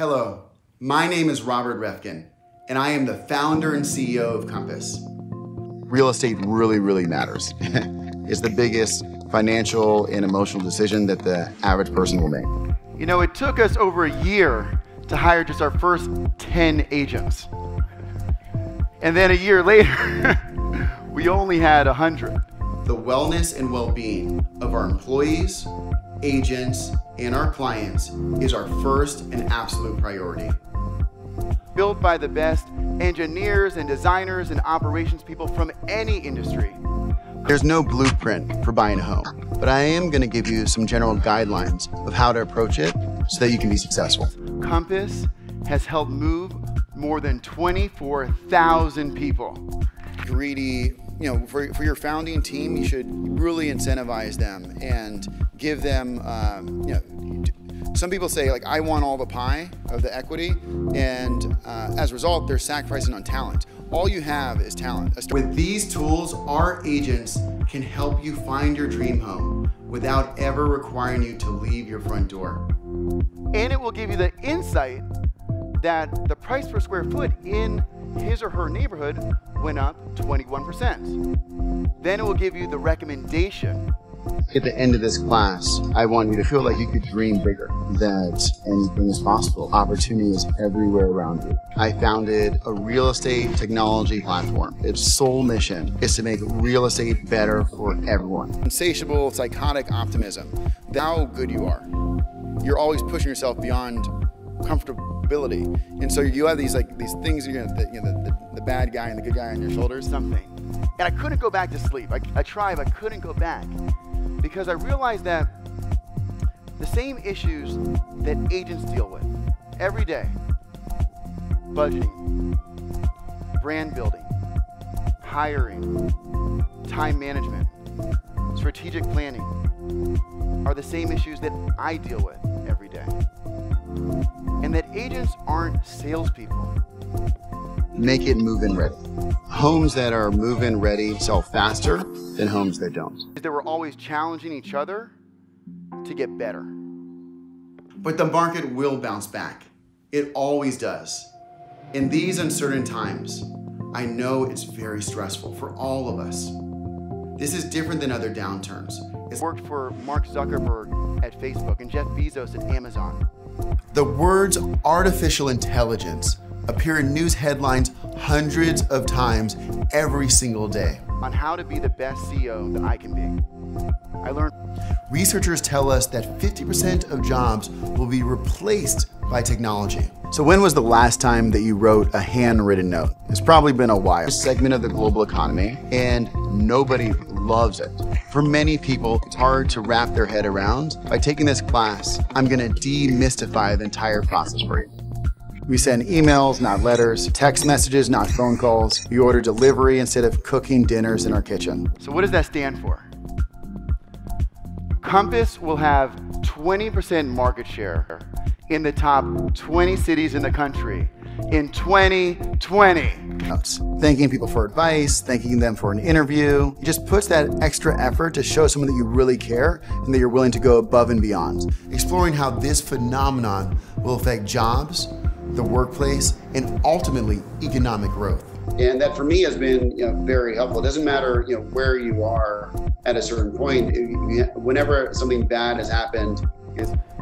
Hello, my name is Robert Reffkin, and I am the founder and CEO of Compass. Real estate really matters. It's the biggest financial and emotional decision that the average person will make. You know, it took us over a year to hire just our first 10 agents. And then a year later, we only had 100. The wellness and well-being of our employees, agents, and our clients is our first and absolute priority. Built by the best engineers and designers and operations people from any industry. There's no blueprint for buying a home, but I am going to give you some general guidelines of how to approach it so that you can be successful. Compass has helped move more than 24,000 people. Greedy, for your founding team, you should really incentivize them and give them, some people say, like, I want all the pie of the equity, and as a result, they're sacrificing on talent. All you have is talent. With these tools, our agents can help you find your dream home without ever requiring you to leave your front door. And it will give you the insight that the price per square foot in his or her neighborhood went up 21%. Then it will give you the recommendation. At the end of this class, I want you to feel like you could dream bigger, that anything is possible. Opportunity is everywhere around you. I founded a real estate technology platform. Its sole mission is to make real estate better for everyone. Insatiable, psychotic optimism. How good you are. You're always pushing yourself beyond comfortability. And so you have these things, the bad guy and the good guy on your shoulders. Something. And I couldn't go back to sleep. I tried, but I couldn't go back. Because I realized that the same issues that agents deal with every day, budgeting, brand building, hiring, time management, strategic planning, are the same issues that I deal with every day. And that agents aren't salespeople. Make it move-in ready. Homes that are move-in ready sell faster than homes that don't. They were always challenging each other to get better. But the market will bounce back. It always does. In these uncertain times, I know it's very stressful for all of us. This is different than other downturns. It's worked for Mark Zuckerberg at Facebook and Jeff Bezos at Amazon. The words artificial intelligence appear in news headlines hundreds of times every single day. On how to be the best CEO that I can be. I learned. Researchers tell us that 50% of jobs will be replaced by technology. So when was the last time that you wrote a handwritten note? It's probably been a while. It's a segment of the global economy, and nobody loves it. For many people, it's hard to wrap their head around. By taking this class, I'm gonna demystify the entire process for you. We send emails, not letters, text messages, not phone calls. We order delivery instead of cooking dinners in our kitchen. So what does that stand for? Compass will have 20% market share in the top 20 cities in the country in 2020. Thanking people for advice, thanking them for an interview. It just puts that extra effort to show someone that you really care and that you're willing to go above and beyond. Exploring how this phenomenon will affect jobs, the workplace, and ultimately economic growth. And that for me has been very helpful. It doesn't matter where you are at a certain point. Whenever something bad has happened,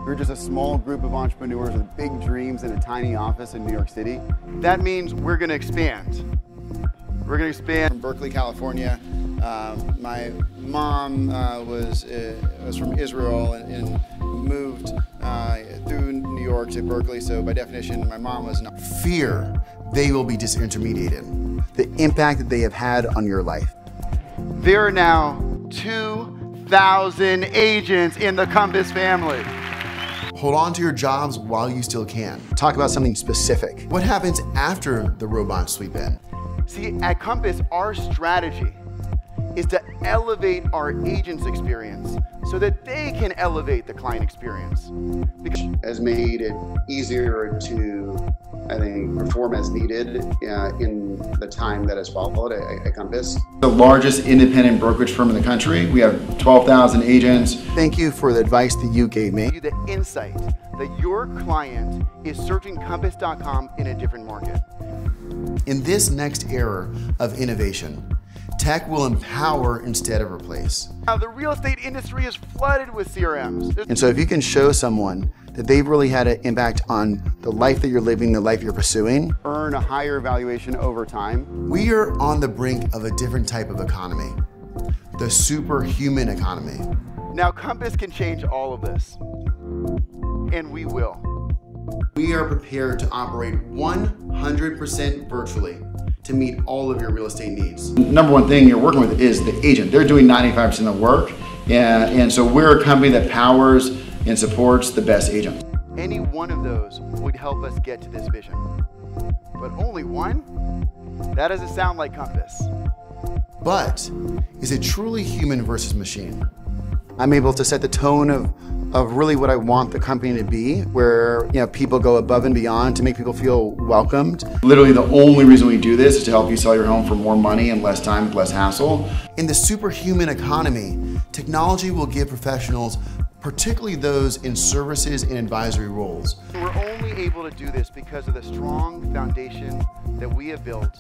we're just a small group of entrepreneurs with big dreams in a tiny office in New York City. That means we're going to expand. We're going to expand. From Berkeley, California. My mom was from Israel and moved through New York to Berkeley, so by definition, my mom was not. Fear they will be disintermediated. The impact that they have had on your life. There are now 2,000 agents in the Compass family. Hold on to your jobs while you still can. Talk about something specific. What happens after the robots sweep in? See, at Compass, our strategy is to elevate our agents' experience so that they can elevate the client experience. Because has made it easier to, I think, perform as needed in the time that has followed at Compass. The largest independent brokerage firm in the country. We have 12,000 agents. Thank you for the advice that you gave me. The insight that your client is searching Compass.com in a different market. In this next era of innovation, tech will empower instead of replace. Now, the real estate industry is flooded with CRMs. And so if you can show someone that they've really had an impact on the life that you're living, the life you're pursuing, earn a higher valuation over time. We are on the brink of a different type of economy, the superhuman economy. Now, Compass can change all of this, and we will. We are prepared to operate 100% virtually to meet all of your real estate needs. Number one thing you're working with is the agent. They're doing 95% of the work, and so we're a company that powers and supports the best agents. Any one of those would help us get to this vision. But only one? That doesn't sound like Compass. But is it truly human versus machine? I'm able to set the tone of really what I want the company to be, where people go above and beyond to make people feel welcomed. Literally the only reason we do this is to help you sell your home for more money and less time, less hassle. In the superhuman economy, technology will give professionals, particularly those in services and advisory roles. We're only able to do this because of the strong foundation that we have built.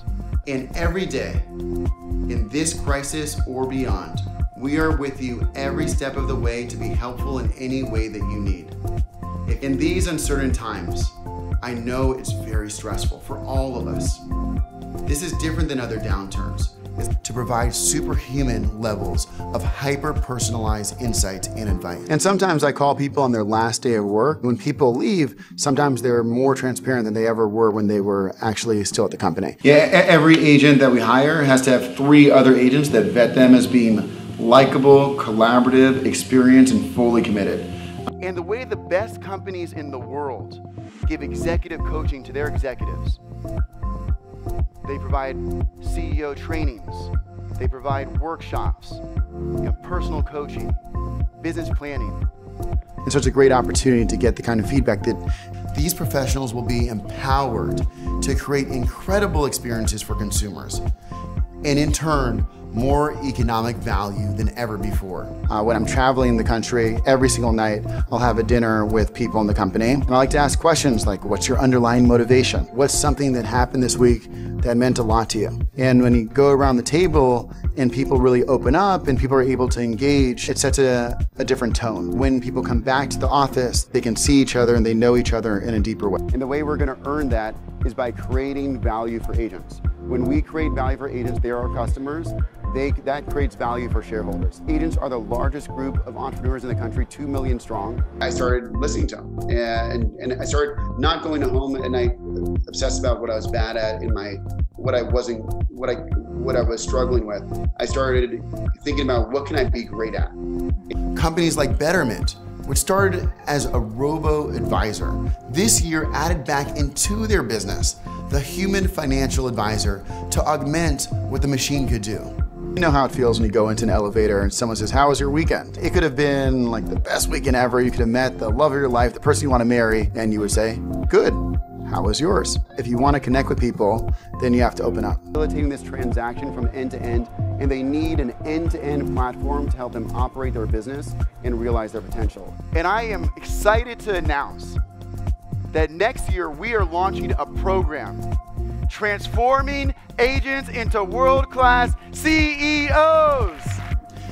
And every day, in this crisis or beyond, we are with you every step of the way to be helpful in any way that you need. In these uncertain times, I know it's very stressful for all of us. This is different than other downturns. It's to provide superhuman levels of hyper-personalized insights and advice. And sometimes I call people on their last day of work. When people leave, sometimes they're more transparent than they ever were when they were actually still at the company. Yeah, every agent that we hire has to have 3 other agents that vet them as being likable, collaborative, experienced, and fully committed. And the way the best companies in the world give executive coaching to their executives, they provide CEO trainings, they provide workshops, personal coaching, business planning. And so it's a great opportunity to get the kind of feedback that these professionals will be empowered to create incredible experiences for consumers, and in turn, more economic value than ever before. When I'm traveling the country, every single night, I'll have a dinner with people in the company. And I like to ask questions like, what's your underlying motivation? What's something that happened this week that meant a lot to you? And when you go around the table and people really open up and people are able to engage, it sets a different tone. When people come back to the office, they can see each other and they know each other in a deeper way. And the way we're gonna earn that is by creating value for agents. When we create value for agents, they're our customers. That creates value for shareholders. Agents are the largest group of entrepreneurs in the country, 2 million strong. I started listening to them, and I started not going home at night obsessed about what I was bad at in what I was struggling with. I started thinking about what can I be great at. Companies like Betterment, which started as a robo-advisor, this year added back into their business the human financial advisor to augment what the machine could do. You know how it feels when you go into an elevator and someone says, how was your weekend? It could have been like the best weekend ever. You could have met the love of your life, the person you want to marry, and you would say, good. How was yours? If you want to connect with people, then you have to open up. Facilitating this transaction from end to end, and they need an end-to-end platform to help them operate their business and realize their potential. And I am excited to announce that next year we are launching a program transforming agents into world-class CEOs.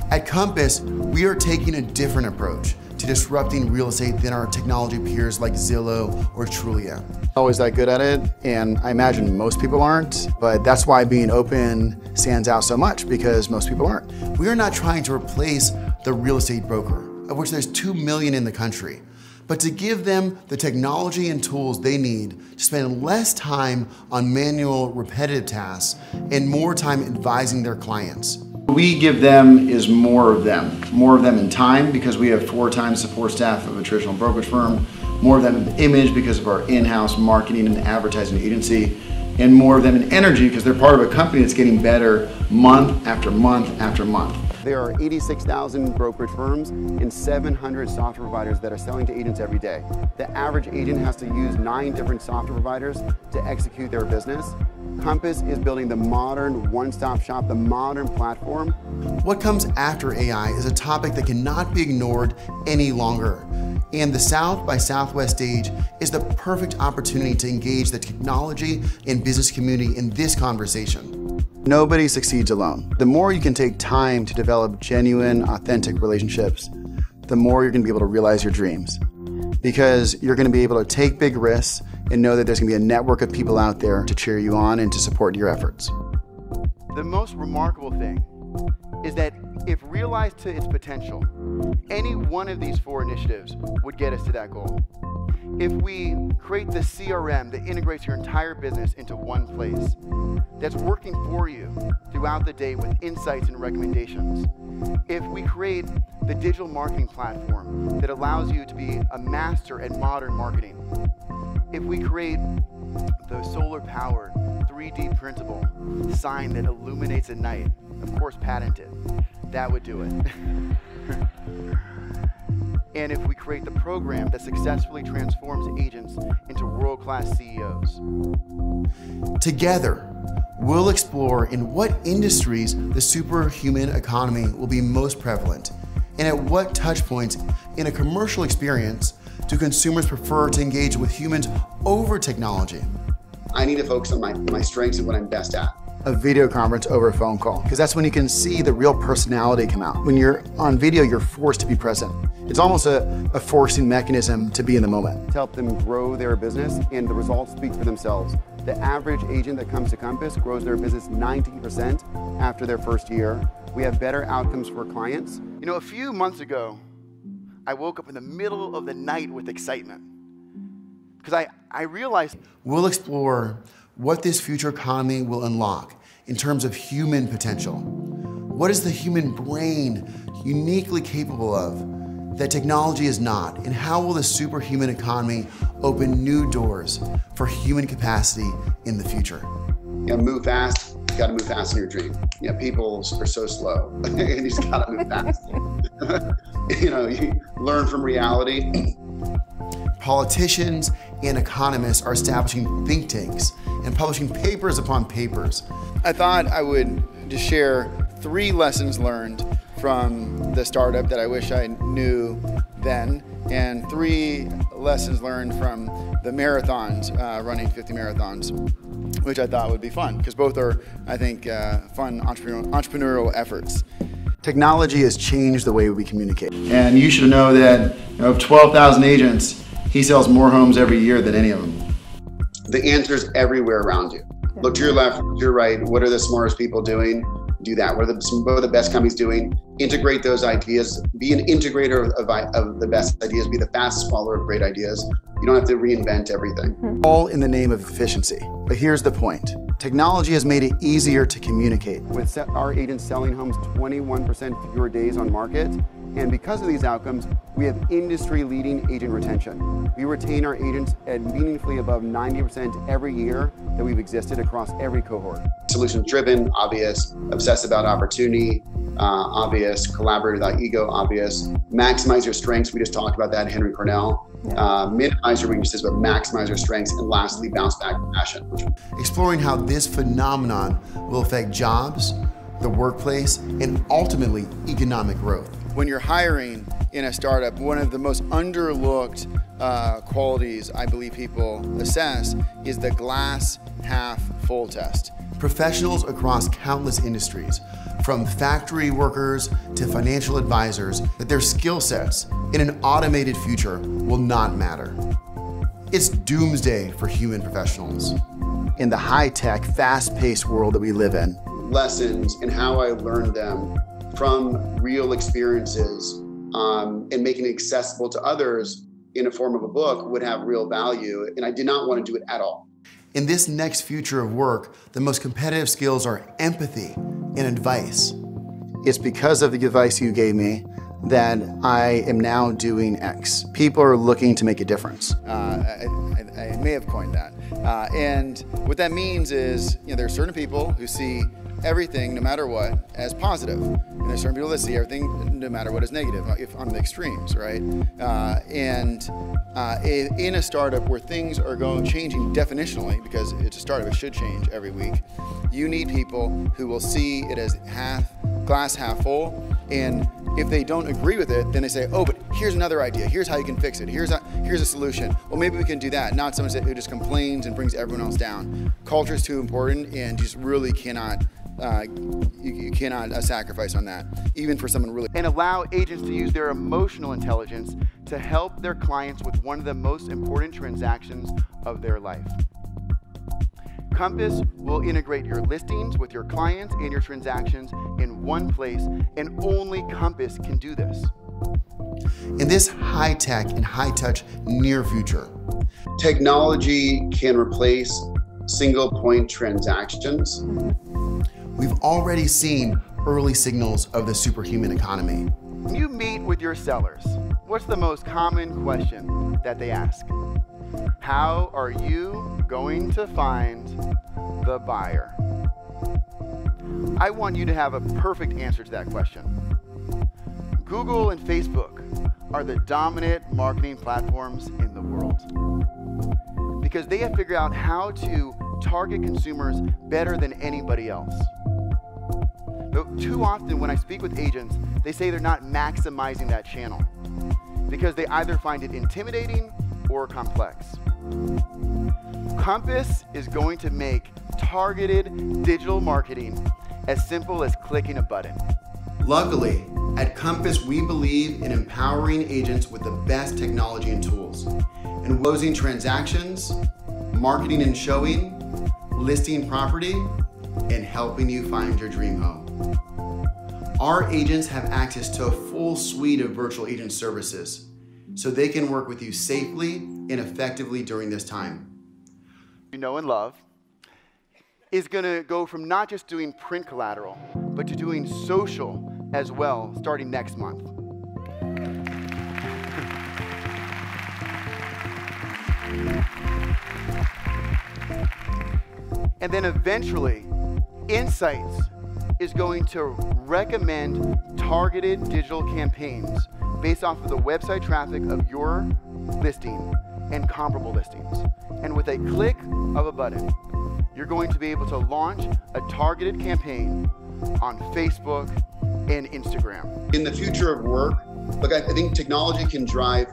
At Compass, we are taking a different approach to disrupting real estate than our technology peers like Zillow or Trulia. Always that good at it, and I imagine most people aren't, but that's why being open stands out so much, because most people aren't. We are not trying to replace the real estate broker, of which there's 2 million in the country, but to give them the technology and tools they need to spend less time on manual, repetitive tasks and more time advising their clients. What we give them is more of them in time, because we have 4 times support staff of a traditional brokerage firm, more of them in image because of our in-house marketing and advertising agency, and more of them in energy because they're part of a company that's getting better month after month after month. There are 86,000 brokerage firms and 700 software providers that are selling to agents every day. The average agent has to use 9 different software providers to execute their business. Compass is building the modern one-stop shop, the modern platform. What comes after AI is a topic that cannot be ignored any longer. And the South by Southwest stage is the perfect opportunity to engage the technology and business community in this conversation. Nobody succeeds alone. The more you can take time to develop genuine, authentic relationships, the more you're going to be able to realize your dreams. Because you're going to be able to take big risks and know that there's going to be a network of people out there to cheer you on and to support your efforts. The most remarkable thing is that if realized to its potential, any one of these 4 initiatives would get us to that goal. If we create the CRM that integrates your entire business into one place, that's working for you throughout the day with insights and recommendations. If we create the digital marketing platform that allows you to be a master at modern marketing. If we create the solar-powered 3D printable sign that illuminates at night, of course patented, that would do it. And if we create the program that successfully transforms agents into world-class CEOs. Together, we'll explore in what industries the superhuman economy will be most prevalent, and at what touch points in a commercial experience do consumers prefer to engage with humans over technology. I need to focus on my strengths and what I'm best at. A video conference over a phone call, because that's when you can see the real personality come out. When you're on video, you're forced to be present. It's almost a forcing mechanism to be in the moment. To help them grow their business, and the results speak for themselves. The average agent that comes to Compass grows their business 90% after their first year. We have better outcomes for clients. You know, a few months ago, I woke up in the middle of the night with excitement. Because I realized we'll explore what this future economy will unlock in terms of human potential. What is the human brain uniquely capable of that technology is not? And how will the superhuman economy open new doors for human capacity in the future? Yeah, move fast. You gotta move fast in your dream. Yeah, people are so slow. You just gotta move fast. You know, you learn from reality. Politicians and economists are establishing think tanks and publishing papers upon papers. I thought I would just share 3 lessons learned from the startup that I wish I knew then, and 3 lessons learned from the marathons, running 50 marathons, which I thought would be fun, because both are, I think, fun entrepreneurial efforts. Technology has changed the way we communicate. And you should know that of 12,000 agents, he sells more homes every year than any of them. The answer is everywhere around you. Look to your left, to your right. What are the smartest people doing? Do that. What are the best companies doing? Integrate those ideas. Be an integrator of the best ideas. Be the fastest follower of great ideas. You don't have to reinvent everything. All in the name of efficiency. But here's the point. Technology has made it easier to communicate. With our agents selling homes 21% fewer days on market, and because of these outcomes, we have industry-leading agent retention. We retain our agents at meaningfully above 90% every year that we've existed across every cohort. Solutions-driven, obvious, obsessed about opportunity, obvious, collaborate without ego, obvious. Maximize your strengths, we just talked about that, Henry Cornell. Minimize your weaknesses, but maximize your strengths, and lastly, bounce back with passion. Exploring how this phenomenon will affect jobs, the workplace, and ultimately economic growth. When you're hiring in a startup, one of the most underlooked qualities I believe people assess is the glass half full test. Professionals across countless industries, from factory workers to financial advisors, that their skill sets in an automated future will not matter. It's doomsday for human professionals. In the high-tech, fast-paced world that we live in, lessons and how I learned them from real experiences and making it accessible to others in a form of a book would have real value, and I did not want to do it at all. In this next future of work, the most competitive skills are empathy and advice. It's because of the advice you gave me that I am now doing X. People are looking to make a difference. I may have coined that. And what that means is, there are certain people who see everything, no matter what, as positive. And there's certain people that see everything, no matter what, as negative, if on the extremes, right? In a startup where things are changing definitionally, because it's a startup, it should change every week, you need people who will see it as glass half full, and if they don't agree with it, then they say, oh, but here's another idea. Here's how you can fix it. Here's a solution. Well, maybe we can do that. Not someone who just complains and brings everyone else down. Culture is too important, and just really cannot, you cannot sacrifice on that, even for someone really. And allow agents to use their emotional intelligence to help their clients with one of the most important transactions of their life. Compass will integrate your listings with your clients and your transactions in one place, and only Compass can do this. In this high-tech and high-touch near future, technology can replace single-point transactions. We've already seen early signals of the superhuman economy. When you meet with your sellers, what's the most common question that they ask? How are you going to find the buyer? I want you to have a perfect answer to that question. Google and Facebook are the dominant marketing platforms in the world because they have figured out how to target consumers better than anybody else. But too often when I speak with agents, they say they're not maximizing that channel because they either find it intimidating or complex. Compass is going to make targeted digital marketing as simple as clicking a button. Luckily, at Compass, we believe in empowering agents with the best technology and tools, in closing transactions, marketing and showing, listing property, and helping you find your dream home. Our agents have access to a full suite of virtual agent services, so they can work with you safely and effectively during this time. You know and love is going to go from not just doing print collateral, but to doing social as well, starting next month. And then eventually, Insights is going to recommend targeted digital campaigns based off of the website traffic of your listing and comparable listings. And with a click of a button, you're going to be able to launch a targeted campaign on Facebook and Instagram. In the future of work, look, I think technology can drive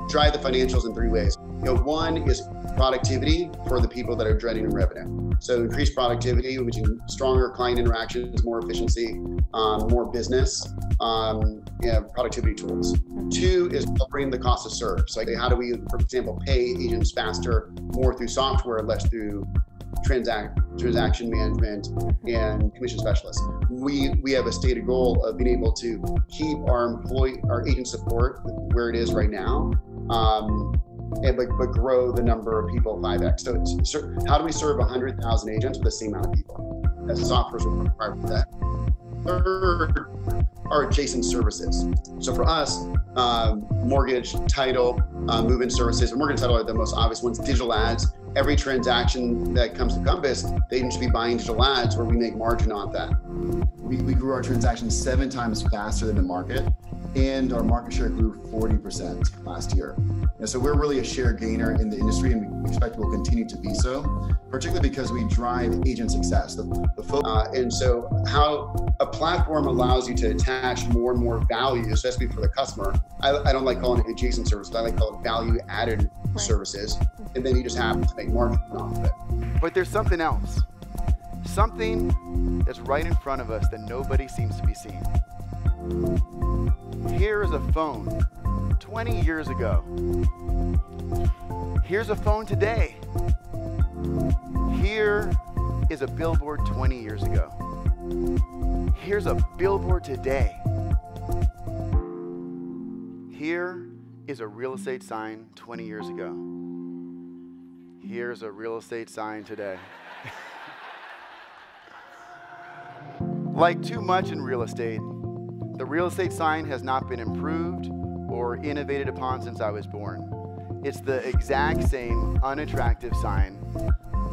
the financials in three ways. One is productivity for the people that are generating revenue. So increased productivity, which means stronger client interactions, more efficiency, more business, productivity tools. Two is lowering the cost to serve. So like how do we, for example, pay agents faster, more through software, less through transaction management and commission specialists. We have a stated goal of being able to keep our agent support where it is right now, but grow the number of people 5x. So how do we serve 100,000 agents with the same amount of people? That software is required for that. Third are adjacent services. So for us, mortgage, title, move-in services, and mortgage and title are the most obvious ones. Digital ads. Every transaction that comes to Compass, they should be buying digital ads where we make margin on that. We grew our transactions 7 times faster than the market, and our market share grew 40% last year. And so we're really a share gainer in the industry, and we expect we'll continue to be so, particularly because we drive agent success. And so how a platform allows you to attach more and more value, especially for the customer. I don't like calling it adjacent services. I like calling it value-added services, and then you just have to make margin off of it. But there's something else. Something that's right in front of us that nobody seems to be seeing. Here is a phone 20 years ago. Here's a phone today. Here is a billboard 20 years ago. Here's a billboard today. Here is a real estate sign 20 years ago. Here's a real estate sign today. Like too much in real estate, the real estate sign has not been improved or innovated upon since I was born. It's the exact same unattractive sign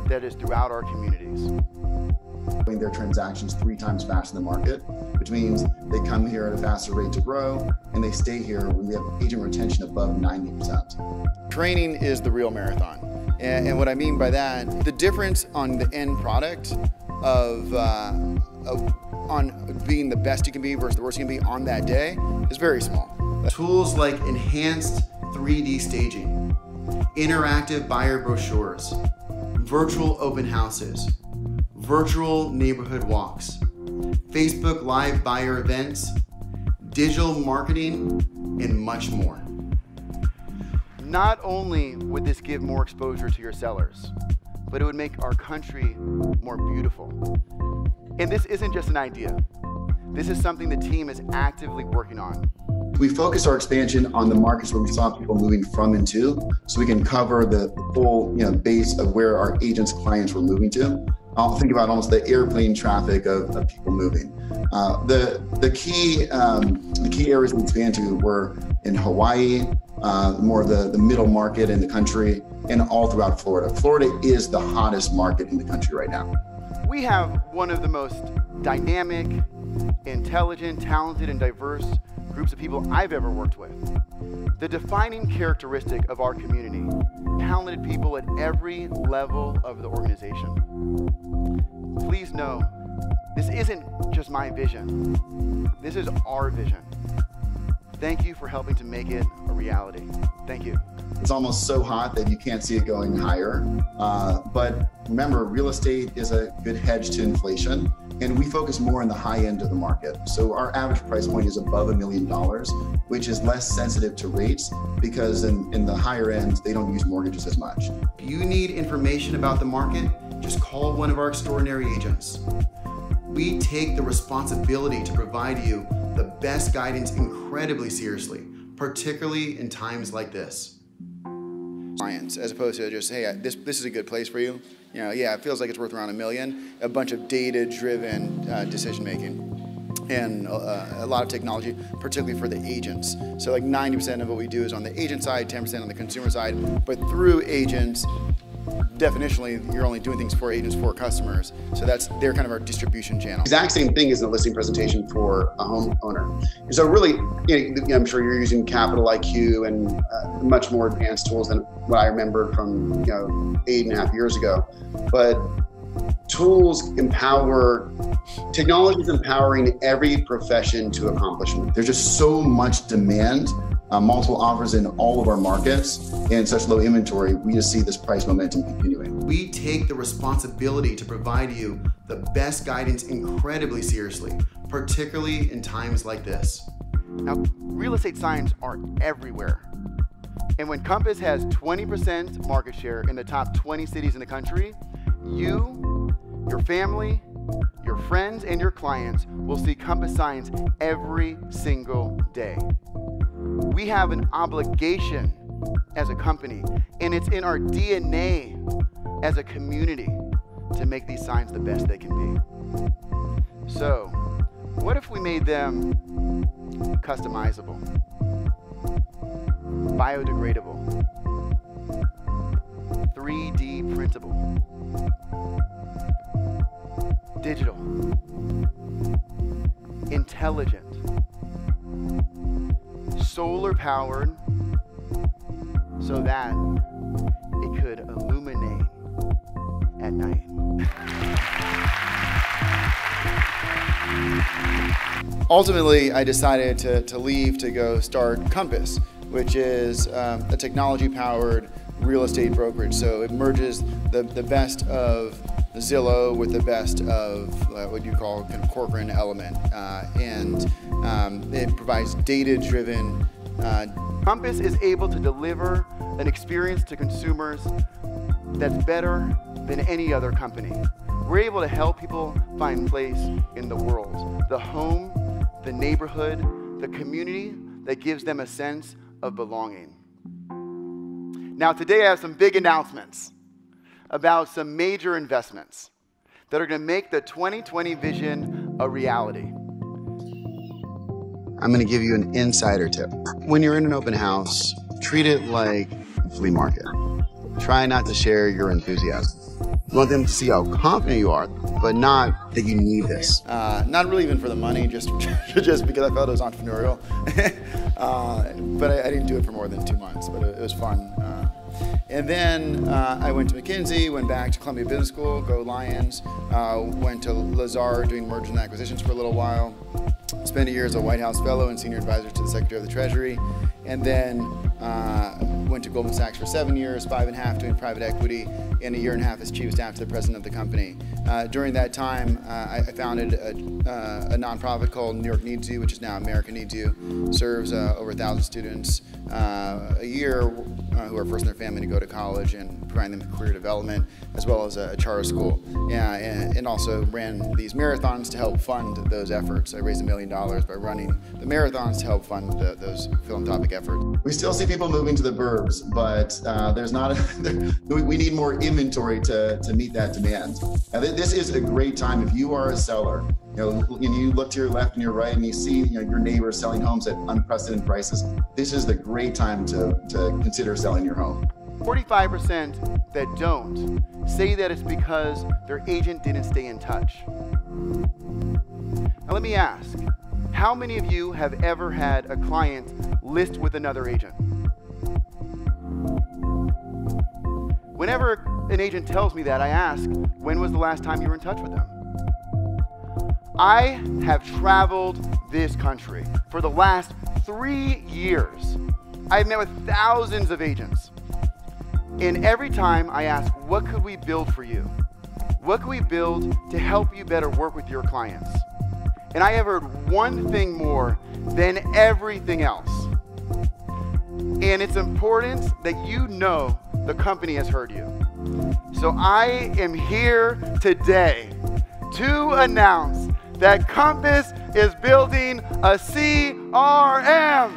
that is throughout our communities. Their transactions 3 times faster than the market, which means they come here at a faster rate to grow, and they stay here when we have agent retention above 90%. Training is the real marathon. And what I mean by that, the difference on the end product on being the best you can be versus the worst you can be on that day is very small. Tools like enhanced 3D staging, interactive buyer brochures, virtual open houses, virtual neighborhood walks, Facebook Live buyer events, digital marketing, and much more. Not only would this give more exposure to your sellers, but it would make our country more beautiful. And this isn't just an idea. This is something the team is actively working on. We focus our expansion on the markets where we saw people moving from and to, so we can cover the full base of where our agents' clients were moving to. I'll think about almost the airplane traffic of people moving. The key areas we expand to were in Hawaii, more of the middle market in the country, and all throughout Florida. Florida is the hottest market in the country right now. We have one of the most dynamic, intelligent, talented, and diverse groups of people I've ever worked with. The defining characteristic of our community, talented people at every level of the organization. Please know, this isn't just my vision. This is our vision. Thank you for helping to make it a reality. Thank you. It's almost so hot that you can't see it going higher. But remember, real estate is a good hedge to inflation, and we focus more on the high end of the market. So our average price point is above $1 million, which is less sensitive to rates because in the higher end, they don't use mortgages as much. If you need information about the market, just call one of our extraordinary agents. We take the responsibility to provide you the best guidance incredibly seriously, particularly in times like this. Clients, as opposed to just, hey, this is a good place for you. Yeah, it feels like it's worth around $1 million. A bunch of data-driven decision making, and a lot of technology, particularly for the agents. So like 90% of what we do is on the agent side, 10% on the consumer side, but through agents. Definitionally, you're only doing things for agents, for customers. So they're kind of our distribution channel. Exact same thing as a listing presentation for a homeowner. So really, I'm sure you're using Capital IQ and much more advanced tools than what I remember from 8.5 years ago. But technology is empowering every profession to accomplishment. There's just so much demand, multiple offers in all of our markets, and such low inventory, we just see this price momentum continuing. We take the responsibility to provide you the best guidance incredibly seriously, particularly in times like this. Now, real estate signs are everywhere. And when Compass has 20% market share in the top 20 cities in the country, you, your family, your friends, and your clients will see Compass signs every single day. We have an obligation as a company, and it's in our DNA as a community to make these signs the best they can be. So, what if we made them customizable, biodegradable, 3D printable, digital, intelligent, solar powered, so that it could illuminate at night. Ultimately, I decided to leave to go start Compass, which is a technology-powered real estate brokerage. So it merges the best of Zillow with the best of what you call kind of Corcoran element, and it provides data-driven. Compass is able to deliver an experience to consumers that's better than any other company. We're able to help people find place in the world, the home, the neighborhood, the community that gives them a sense of belonging. Now today I have some big announcements about some major investments that are going to make the 2020 vision a reality. I'm going to give you an insider tip. When you're in an open house, treat it like a flea market. Try not to share your enthusiasm. You want them to see how confident you are. but not that you need this. Not really even for the money, just just because I felt it was entrepreneurial. But I didn't do it for more than 2 months, but it was fun. And then I went to McKinsey, went back to Columbia Business School, go Lions, went to Lazard doing mergers and acquisitions for a little while, spent a year as a White House fellow and senior advisor to the Secretary of the Treasury, and then went to Goldman Sachs for 7 years, 5.5 doing private equity, and 1.5 years as chief of staff to the president of the company. During that time, I founded a nonprofit called New York Needs You, which is now America Needs You. Serves over 1,000 students a year who are first in their family to go to college and providing them career development, as well as a charter school. And also ran these marathons to help fund those efforts. I raised $1 million by running the marathons to help fund those philanthropic efforts. We still see people moving to the burbs, but there's not. We need more inventory to meet that demand. Now, this is a great time if you are a seller. And you look to your left and your right, and you see your neighbors selling homes at unprecedented prices. This is the great time to consider selling your home. 45% that don't say that it's because their agent didn't stay in touch. Now let me ask, how many of you have ever had a client list with another agent? Whenever an agent tells me that, I ask, when was the last time you were in touch with them? I have traveled this country for the last 3 years. I've met with thousands of agents. And every time I ask, what could we build for you? What could we build to help you better work with your clients? And I have heard one thing more than everything else. And it's important that you know the company has heard you. So I am here today to announce that Compass is building a CRM.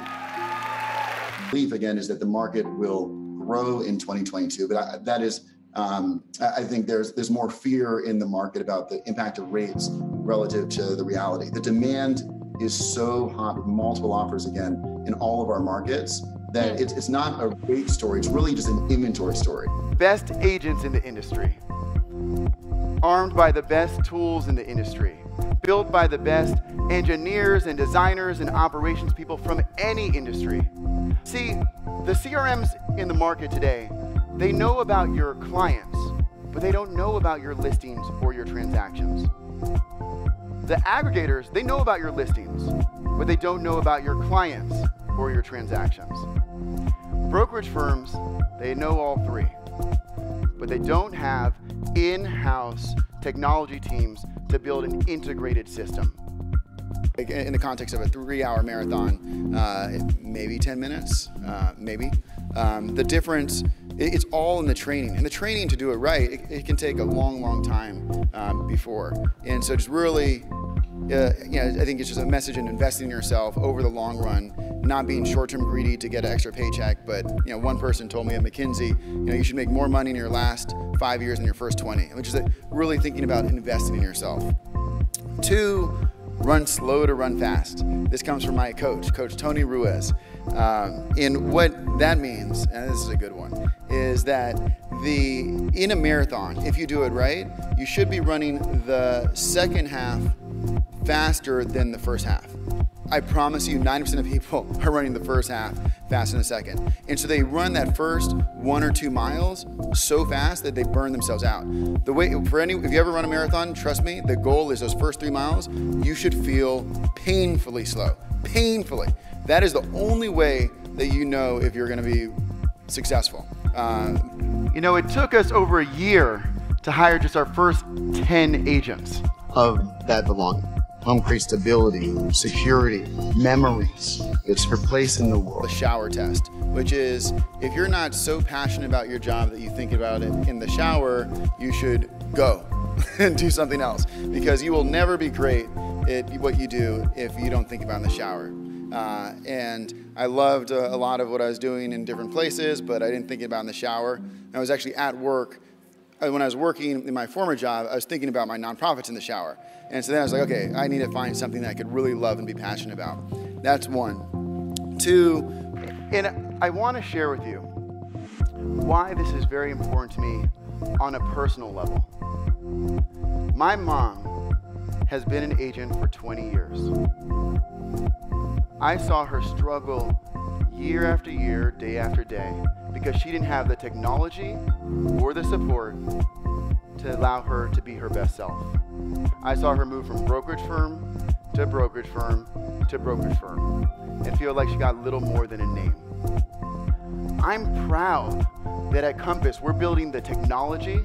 Belief again is that the market will grow in 2022, but that is, I think there's more fear in the market about the impact of rates relative to the reality. The demand is so hot with multiple offers again in all of our markets that it's not a rate story, it's really just an inventory story. Best agents in the industry, armed by the best tools in the industry, built by the best engineers and designers and operations people from any industry. See, the CRMs in the market today, they know about your clients, but they don't know about your listings or your transactions. The aggregators, they know about your listings, but they don't know about your clients or your transactions. Brokerage firms, they know all three, but they don't have in-house technology teams to build an integrated system. In the context of a 3-hour marathon, maybe 10 minutes, maybe. The difference, it's all in the training. And the training to do it right, it can take a long, long time before. And so just really, I think it's just a message in investing in yourself over the long run, not being short-term greedy to get an extra paycheck. But one person told me at McKinsey, you should make more money in your last 5 years than your first 20, which is really thinking about investing in yourself. 2, run slow to run fast. This comes from my coach, Coach Tony Ruiz. And what that means, and this is a good one, is that in a marathon, if you do it right, you should be running the second half faster than the first half. I promise you 90% of people are running the first half faster than the second. And so they run that first 1 or 2 miles so fast that they burn themselves out. If you ever run a marathon, trust me, the goal is those first 3 miles, you should feel painfully slow, painfully. That is the only way that you know if you're gonna be successful. It took us over a year to hire just our first 10 agents. Of that belonging. Home creates stability, security, memories. It's her place in the world. The shower test, which is if you're not so passionate about your job that you think about it in the shower, you should go and do something else, because you will never be great at what you do if you don't think about it in the shower. And I loved a lot of what I was doing in different places, but I didn't think about it in the shower. I was actually at work. When I was working in my former job, I was thinking about my nonprofits in the shower. And so then I was like, okay, I need to find something that I could really love and be passionate about. That's 1. 2, and I want to share with you why this is very important to me on a personal level. My mom has been an agent for 20 years. I saw her struggle year after year, day after day, because she didn't have the technology or the support to allow her to be her best self. I saw her move from brokerage firm to brokerage firm to brokerage firm and feel like she got little more than a name. I'm proud that at Compass, we're building the technology,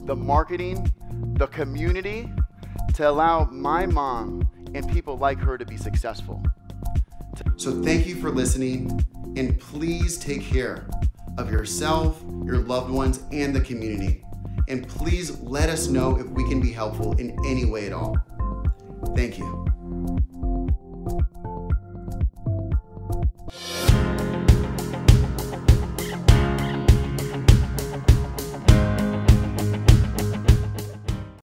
the marketing, the community to allow my mom and people like her to be successful. So thank you for listening, and please take care of yourself, your loved ones, and the community. And please let us know if we can be helpful in any way at all. Thank you.